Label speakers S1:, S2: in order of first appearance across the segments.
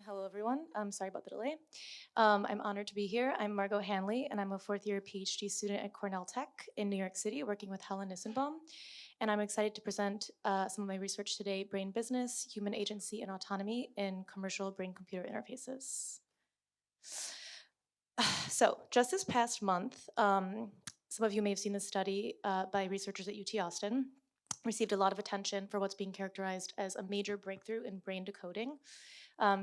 S1: Hello, everyone. I'm sorry about the delay. I'm honored to be here. I'm Margot Hanly, and I'm a fourth-year PhD student at Cornell Tech in New York City, working with Helen Nissenbaum. And I'm excited to present some of my research today, brain business, human agency, and autonomy in commercial brain-computer interfaces. So just this past month, some of you may have seen this study by researchers at UT Austin, received a lot of attention for what's being characterized as a major breakthrough in brain decoding.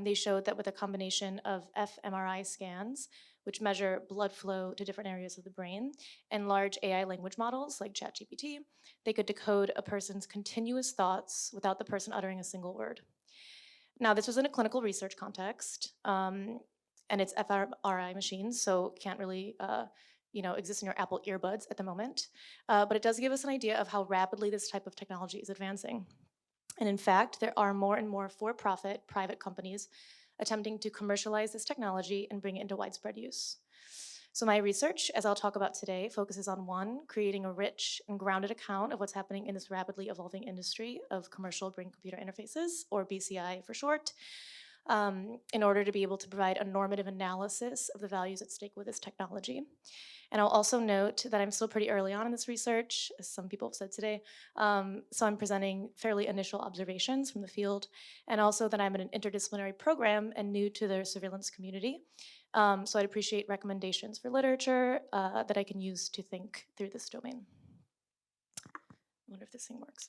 S1: They showed that with a combination of fMRI scans, which measure blood flow to different areas of the brain, and large AI language models like ChatGPT, they could decode a person's continuous thoughts without the person uttering a single word. Now, this was in a clinical research context, and it's fMRI machines, so can't really exist in your Apple earbuds at the moment. But it does give us an idea of how rapidly this type of technology is advancing. And in fact, there are more and more for-profit private companies attempting to commercialize this technology and bring it into widespread use. So my research, as I'll talk about today, focuses on one, creating a rich and grounded account of what's happening in this rapidly evolving industry of commercial brain-computer interfaces, or BCI for short, in order to be able to provide a normative analysis of the values at stake with this technology. And I'll also note that I'm still pretty early on in this research, as some people have said today, so I'm presenting fairly initial observations from the field, and also that I'm in an interdisciplinary program and new to the surveillance community. So I'd appreciate recommendations for literature that I can use to think through this domain. I wonder if this thing works.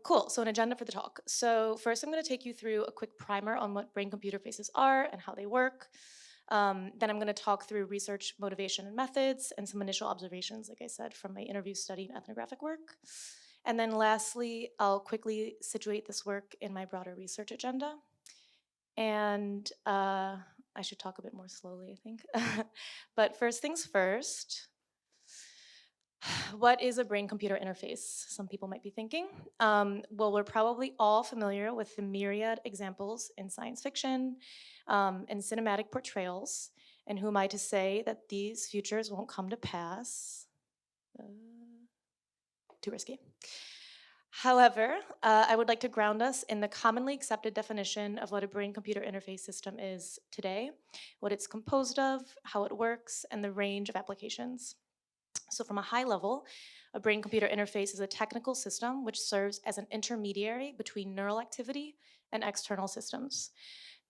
S1: Cool, so an agenda for the talk. So first I'm gonna take you through a quick primer on what brain-computer interfaces are and how they work. Then I'm gonna talk through research motivation and methods and some initial observations, like I said, from my interview study and ethnographic work. And then lastly, I'll quickly situate this work in my broader research agenda. And I should talk a bit more slowly, I think. But first things first, what is a brain-computer interface? Some people might be thinking. Well, we're probably all familiar with the myriad examples in science fiction and cinematic portrayals. And who am I to say that these futures won't come to pass? Too risky. However, I would like to ground us in the commonly accepted definition of what a brain-computer interface system is today, what it's composed of, how it works, and the range of applications. So from a high level, a brain-computer interface is a technical system which serves as an intermediary between neural activity and external systems.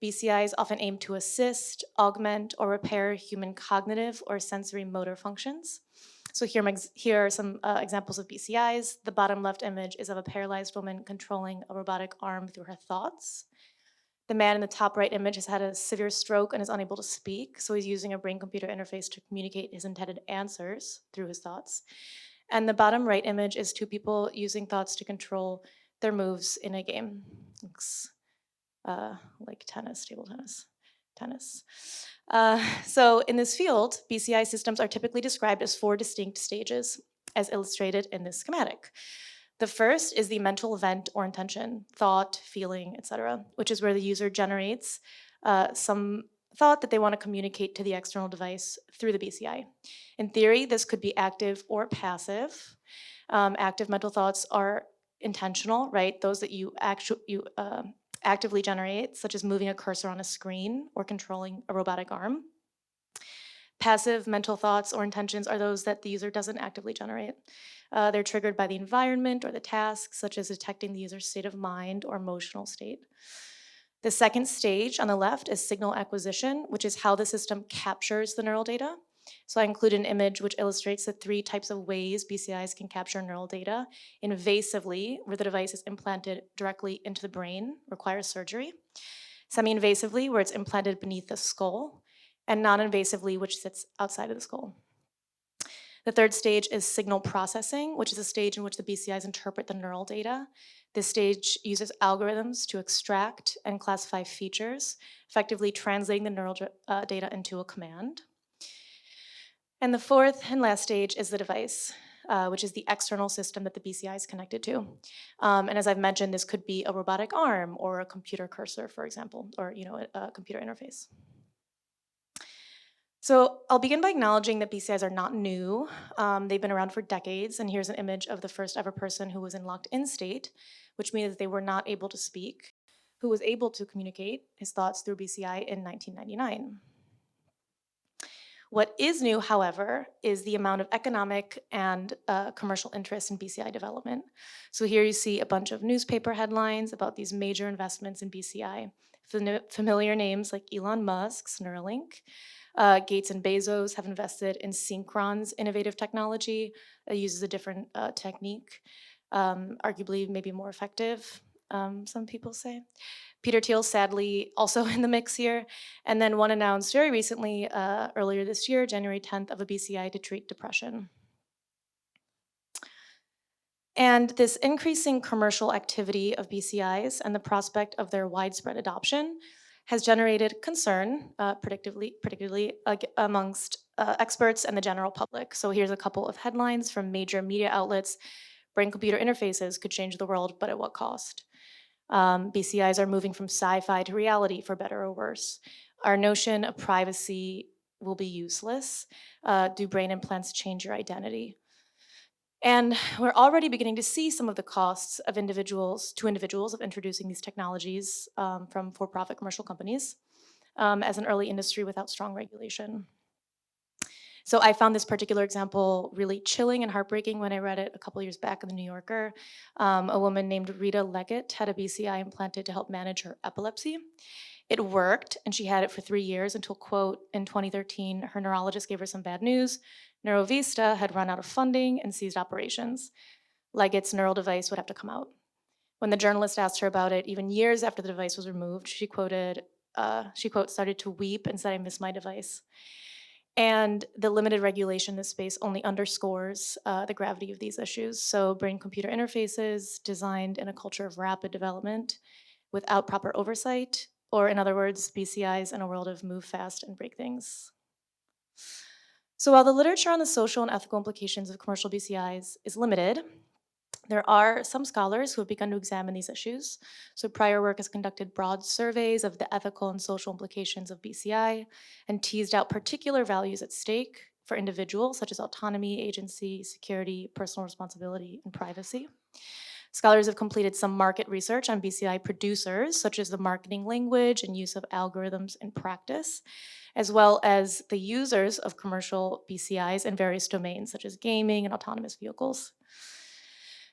S1: BCIs often aim to assist, augment, or repair human cognitive or sensory motor functions. So here are some examples of BCIs. The bottom left image is of a paralyzed woman controlling a robotic arm through her thoughts. The man in the top right image has had a severe stroke and is unable to speak, so he's using a brain-computer interface to communicate his intended answers through his thoughts. And the bottom right image is two people using thoughts to control their moves in a game. Looks like tennis, table tennis. So in this field, BCI systems are typically described as 4 distinct stages, as illustrated in this schematic. The first is the mental event or intention, thought, feeling, etc., which is where the user generates some thought that they want to communicate to the external device through the BCI. In theory, this could be active or passive. Active mental thoughts are intentional, right? Those that you actively generate, such as moving a cursor on a screen or controlling a robotic arm. Passive mental thoughts or intentions are those that the user doesn't actively generate. They're triggered by the environment or the task, such as detecting the user's state of mind or emotional state. The second stage on the left is signal acquisition, which is how the system captures the neural data. So I include an image which illustrates the 3 types of ways BCIs can capture neural data. Invasively, where the device is implanted directly into the brain, requires surgery. Semi-invasively, where it's implanted beneath the skull. And non-invasively, which sits outside of the skull. The third stage is signal processing, which is a stage in which the BCIs interpret the neural data. This stage uses algorithms to extract and classify features, effectively translating the neural data into a command. And the fourth and last stage is the device, which is the external system that the BCI is connected to. And as I've mentioned, this could be a robotic arm or a computer cursor, for example, or a computer interface. So I'll begin by acknowledging that BCIs are not new. They've been around for decades, and here's an image of the first ever person who was in locked-in state, which means they were not able to speak, who was able to communicate his thoughts through BCI in 1999. What is new, however, is the amount of economic and commercial interest in BCI development. So here you see a bunch of newspaper headlines about these major investments in BCI. Familiar names like Elon Musk's Neuralink. Gates and Bezos have invested in Synchron's innovative technology. It uses a different technique, arguably maybe more effective, some people say. Peter Thiel, sadly, also in the mix here. And then one announced very recently, earlier this year, January 10th, of a BCI to treat depression. And this increasing commercial activity of BCIs and the prospect of their widespread adoption has generated concern, particularly amongst experts and the general public. So here's a couple of headlines from major media outlets. Brain-computer interfaces could change the world, but at what cost? BCIs are moving from sci-fi to reality, for better or worse. Our notion of privacy will be useless. Do brain implants change your identity? And we're already beginning to see some of the costs of individuals of introducing these technologies from for-profit commercial companies as an early industry without strong regulation. So I found this particular example really chilling and heartbreaking when I read it a couple years back in the New Yorker. A woman named Rita Leggett had a BCI implanted to help manage her epilepsy. It worked, and she had it for 3 years until, quote, in 2013, her neurologist gave her some bad news. Neurovista had run out of funding and ceased operations. Leggett's neural device would have to come out. When the journalist asked her about it, even years after the device was removed, she quote, started to weep and said, "I miss my device." And the limited regulation in this space only underscores the gravity of these issues. So brain-computer interfaces designed in a culture of rapid development without proper oversight, or in other words, BCIs in a world of move fast and break things. So while the literature on the social and ethical implications of commercial BCIs is limited, there are some scholars who have begun to examine these issues. So prior work has conducted broad surveys of the ethical and social implications of BCI and teased out particular values at stake for individuals, such as autonomy, agency, security, personal responsibility, and privacy. Scholars have completed some market research on BCI producers, such as the marketing language and use of algorithms in practice, as well as the users of commercial BCIs in various domains, such as gaming and autonomous vehicles.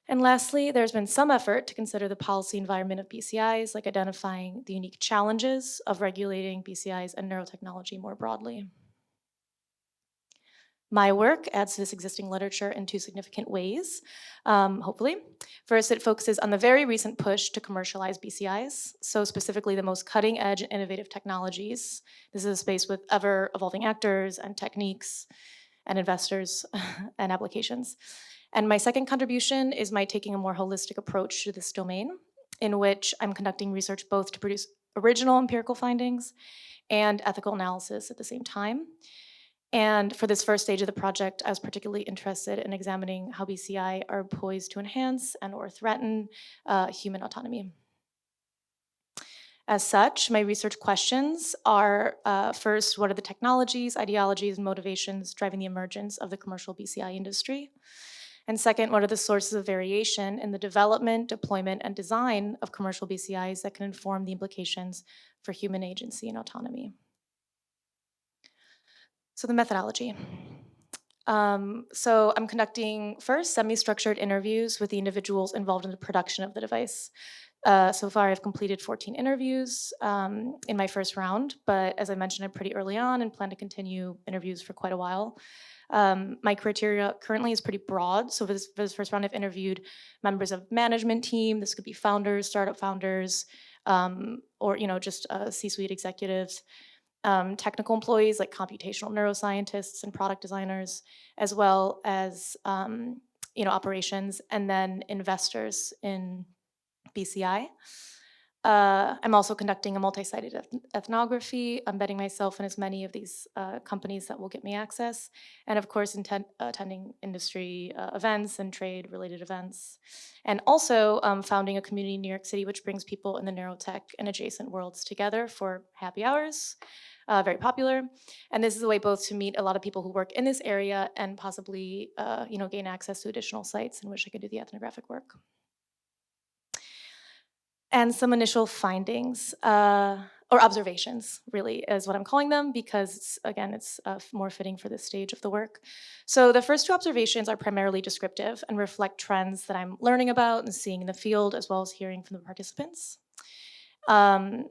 S1: And lastly, there's been some effort to consider the policy environment of BCIs, like identifying the unique challenges of regulating BCIs and neurotechnology more broadly. My work adds to this existing literature in 2 significant ways, hopefully. First, it focuses on the very recent push to commercialize BCIs, so specifically the most cutting edge and innovative technologies. This is a space with ever-evolving actors and techniques and investors and applications. And my second contribution is my taking a more holistic approach to this domain, in which I'm conducting research both to produce original empirical findings and ethical analysis at the same time. And for this first stage of the project, I was particularly interested in examining how BCI are poised to enhance and or threaten human autonomy. As such, my research questions are, first, what are the technologies, ideologies, and motivations driving the emergence of the commercial BCI industry? And second, what are the sources of variation in the development, deployment, and design of commercial BCIs that can inform the implications for human agency and autonomy? So the methodology. So I'm conducting first semi-structured interviews with the individuals involved in the production of the device. So far I've completed 14 interviews in my first round, but as I mentioned, I'm pretty early on and plan to continue interviews for quite a while. My criteria currently is pretty broad. So for this first round, I've interviewed members of management team. This could be founders, startup founders, or just C-suite executives. Technical employees like computational neuroscientists and product designers, as well as operations, and then investors in BCI. I'm also conducting a multi-sided ethnography, embedding myself in as many of these companies that will get me access, and of course attending industry events and trade-related events, and also founding a community in New York City which brings people in the neurotech and adjacent worlds together for happy hours. Very popular, and this is a way both to meet a lot of people who work in this area and possibly gain access to additional sites in which I could do the ethnographic work. and some initial findings, or observations, really, is what I'm calling them, because, again, it's more fitting for this stage of the work. So the first two observations are primarily descriptive and reflect trends that I'm learning about and seeing in the field, as well as hearing from the participants. And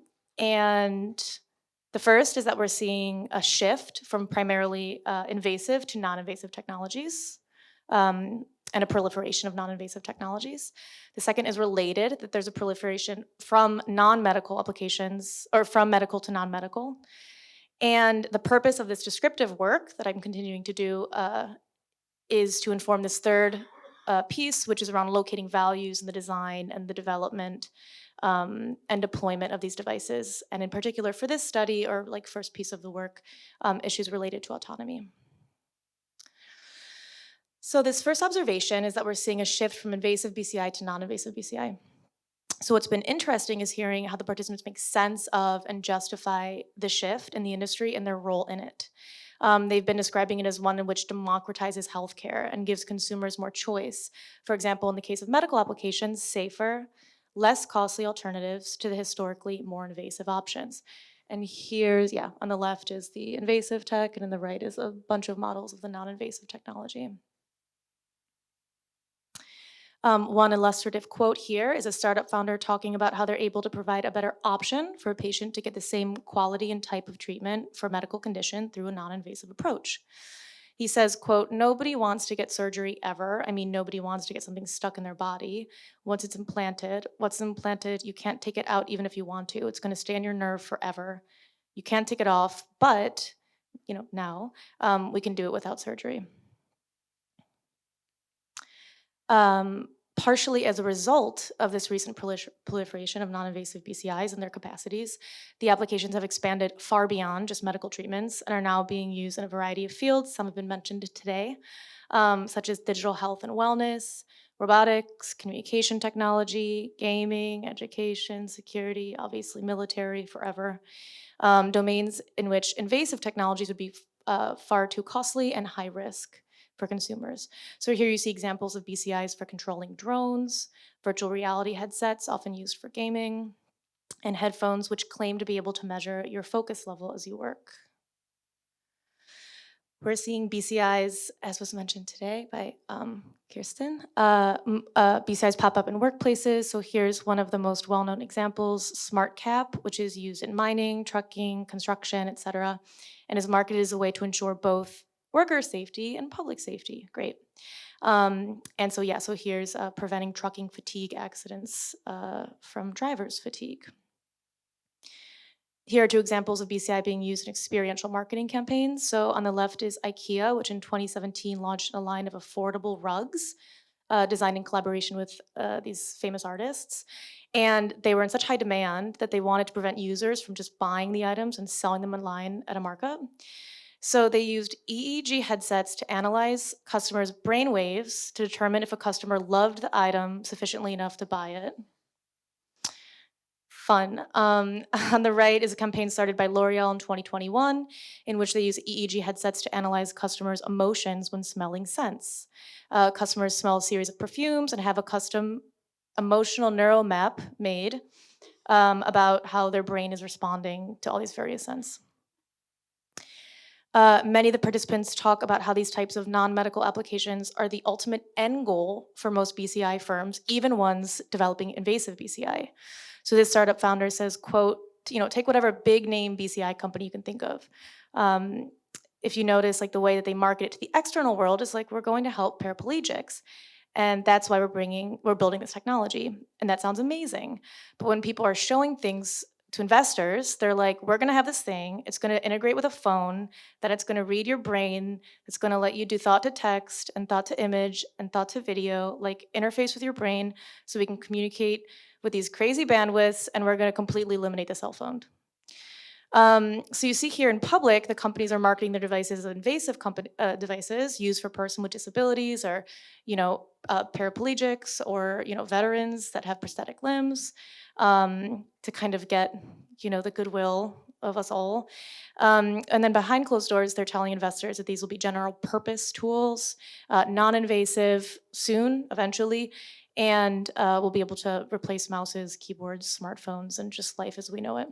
S1: the first is that we're seeing a shift from primarily invasive to non-invasive technologies, and a proliferation of non-invasive technologies. The second is related, that there's a proliferation from non-medical applications, or from medical to non-medical. And the purpose of this descriptive work that I'm continuing to do is to inform this third piece, which is around locating values in the design and the development and deployment of these devices. And in particular for this study, or like first piece of the work, issues related to autonomy. So this first observation is that we're seeing a shift from invasive BCI to non-invasive BCI. So what's been interesting is hearing how the participants make sense of and justify the shift in the industry and their role in it. They've been describing it as one in which democratizes healthcare and gives consumers more choice. For example, in the case of medical applications, safer, less costly alternatives to the historically more invasive options. And here's, on the left is the invasive tech, and on the right is a bunch of models of the non-invasive technology. One illustrative quote here is a startup founder talking about how they're able to provide a better option for a patient to get the same quality and type of treatment for a medical condition through a non-invasive approach. He says, quote, "Nobody wants to get surgery ever. I mean, nobody wants to get something stuck in their body. Once it's implanted, what's implanted, you can't take it out even if you want to. It's going to stay on your nerve forever. You can't take it off, but, now we can do it without surgery." Partially as a result of this recent proliferation of non-invasive BCIs and their capacities, the applications have expanded far beyond just medical treatments and are now being used in a variety of fields. Some have been mentioned today, such as digital health and wellness, robotics, communication technology, gaming, education, security, obviously military, forever. Domains in which invasive technologies would be far too costly and high risk for consumers. So here you see examples of BCIs for controlling drones, virtual reality headsets, often used for gaming, and headphones which claim to be able to measure your focus level as you work. We're seeing BCIs, as was mentioned today by Kirsten, BCIs pop up in workplaces. So here's one of the most well-known examples, SmartCap, which is used in mining, trucking, construction, etc., and is marketed as a way to ensure both worker safety and public safety. Great. So here's preventing trucking fatigue accidents from driver's fatigue. Here are two examples of BCI being used in experiential marketing campaigns. So on the left is IKEA, which in 2017 launched a line of affordable rugs designed in collaboration with these famous artists. And they were in such high demand that they wanted to prevent users from just buying the items and selling them online at a markup. So they used EEG headsets to analyze customers' brain waves to determine if a customer loved the item sufficiently enough to buy it. Fun. On the right is a campaign started by L'Oreal in 2021, in which they use EEG headsets to analyze customers' emotions when smelling scents. Customers smell a series of perfumes and have a custom emotional neural map made about how their brain is responding to all these various scents. Many of the participants talk about how these types of non-medical applications are the ultimate end goal for most BCI firms, even ones developing invasive BCI. So this startup founder says, quote, take whatever big name BCI company you can think of. If you notice, like the way that they market it to the external world is like, we're going to help paraplegics. And that's why we're building this technology. And that sounds amazing. But when people are showing things to investors, they're like, we're gonna have this thing, it's gonna integrate with a phone, that it's gonna read your brain, it's gonna let you do thought to text and thought to image and thought to video, like interface with your brain so we can communicate with these crazy bandwidths, and we're gonna completely eliminate the cell phone. So you see here in public, the companies are marketing their devices as invasive devices used for persons with disabilities or, paraplegics or, veterans that have prosthetic limbs to kind of get, the goodwill of us all. And then behind closed doors, they're telling investors that these will be general purpose tools, non-invasive soon, eventually, and we'll be able to replace mouses, keyboards, smartphones, and just life as we know it.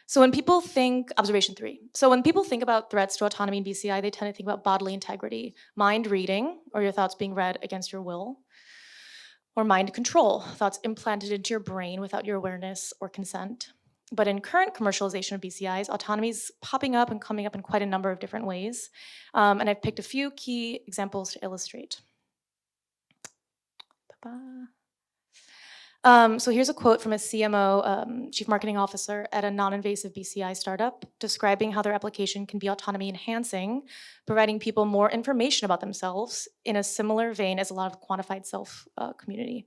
S1: So when people think, observation 3, so when people think about threats to autonomy in BCI, they tend to think about bodily integrity, mind reading, or your thoughts being read against your will, or mind control, thoughts implanted into your brain without your awareness or consent. But in current commercialization of BCIs, autonomy is popping up and coming up in quite a number of different ways. And I've picked a few key examples to illustrate. So here's a quote from a CMO, Chief Marketing Officer at a non-invasive BCI startup, describing how their application can be autonomy enhancing, providing people more information about themselves in a similar vein as a lot of quantified self community.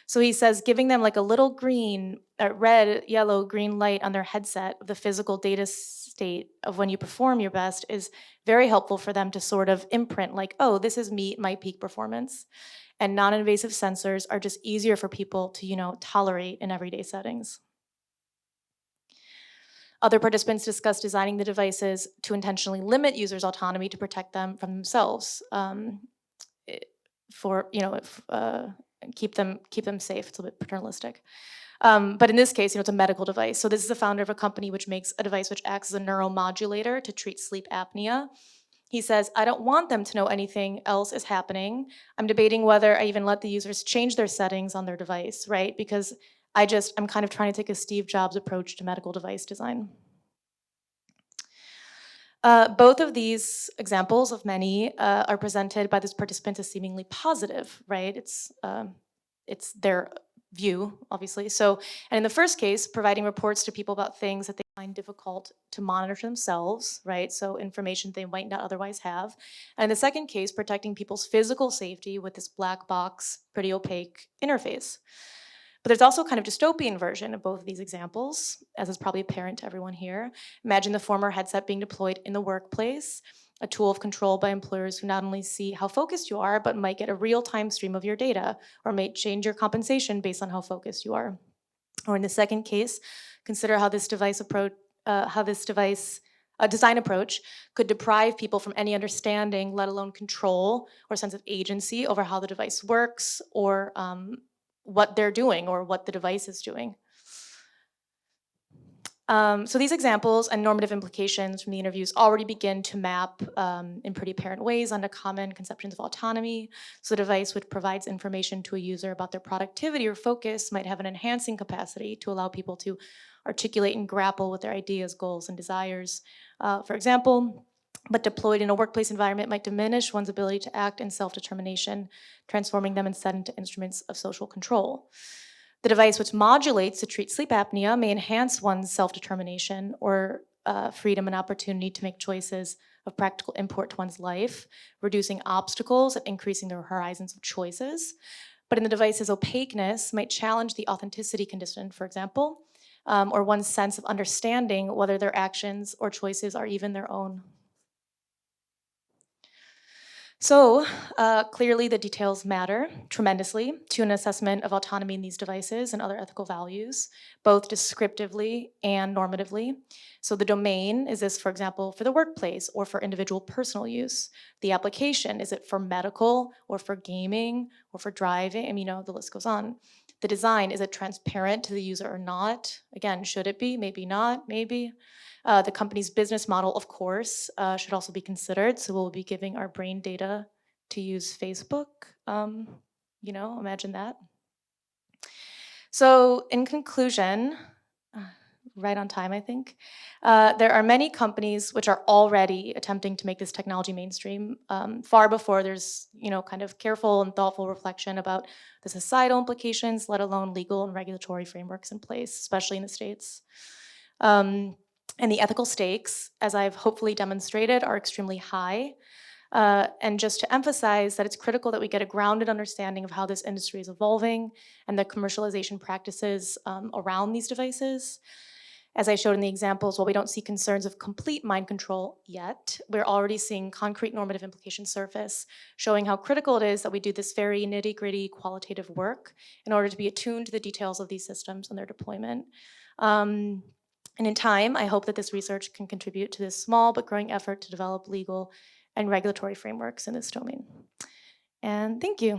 S1: So he says, giving them like a little green, red, yellow, green light on their headset of the physical data state of when you perform your best is very helpful for them to sort of imprint like, oh, this is me, my peak performance. And non-invasive sensors are just easier for people to, tolerate in everyday settings. Other participants discussed designing the devices to intentionally limit users' autonomy to protect them from themselves, keep them safe. It's a bit paternalistic. But in this case, it's a medical device. So this is the founder of a company which makes a device which acts as a neuromodulator to treat sleep apnea. He says, I don't want them to know anything else is happening. I'm debating whether I even let the users change their settings on their device, right? Because I'm kind of trying to take a Steve Jobs approach to medical device design. Both of these examples of many are presented by this participant as seemingly positive, right? It's their view, obviously. So, and in the first case, providing reports to people about things that they find difficult to monitor themselves, right? So information they might not otherwise have. And in the second case, protecting people's physical safety with this black box, pretty opaque interface. But there's also a kind of dystopian version of both of these examples, as is probably apparent to everyone here. Imagine the former headset being deployed in the workplace, a tool of control by employers who not only see how focused you are, but might get a real-time stream of your data, or may change your compensation based on how focused you are. Or in the second case, consider how this design approach could deprive people from any understanding, let alone control or sense of agency over how the device works, or what they're doing or what the device is doing. So these examples and normative implications from the interviews already begin to map in pretty apparent ways onto common conceptions of autonomy. So the device which provides information to a user about their productivity or focus might have an enhancing capacity to allow people to articulate and grapple with their ideas, goals, and desires, for example. But deployed in a workplace environment might diminish one's ability to act in self-determination, transforming them instead into instruments of social control. The device which modulates to treat sleep apnea may enhance one's self-determination or freedom and opportunity to make choices of practical import to one's life, reducing obstacles and increasing their horizons of choices. But in the device's opaqueness might challenge the authenticity condition, for example, or one's sense of understanding whether their actions or choices are even their own. So clearly the details matter tremendously to an assessment of autonomy in these devices and other ethical values, both descriptively and normatively. So the domain, is this, for example, for the workplace or for individual personal use? The application, is it for medical or for gaming or for driving? I mean, the list goes on. The design, is it transparent to the user or not? Again, should it be? Maybe not, maybe. The company's business model, of course, should also be considered. So we'll be giving our brain data to use Facebook. Imagine that. So in conclusion, right on time, I think, there are many companies which are already attempting to make this technology mainstream, far before there's, kind of careful and thoughtful reflection about the societal implications, let alone legal and regulatory frameworks in place, especially in the States. And the ethical stakes, as I've hopefully demonstrated, are extremely high. And just to emphasize that it's critical that we get a grounded understanding of how this industry is evolving and the commercialization practices around these devices. As I showed in the examples, while we don't see concerns of complete mind control yet, we're already seeing concrete normative implications surface, showing how critical it is that we do this very nitty-gritty qualitative work in order to be attuned to the details of these systems and their deployment. And in time, I hope that this research can contribute to this small but growing effort to develop legal and regulatory frameworks in this domain. And thank you.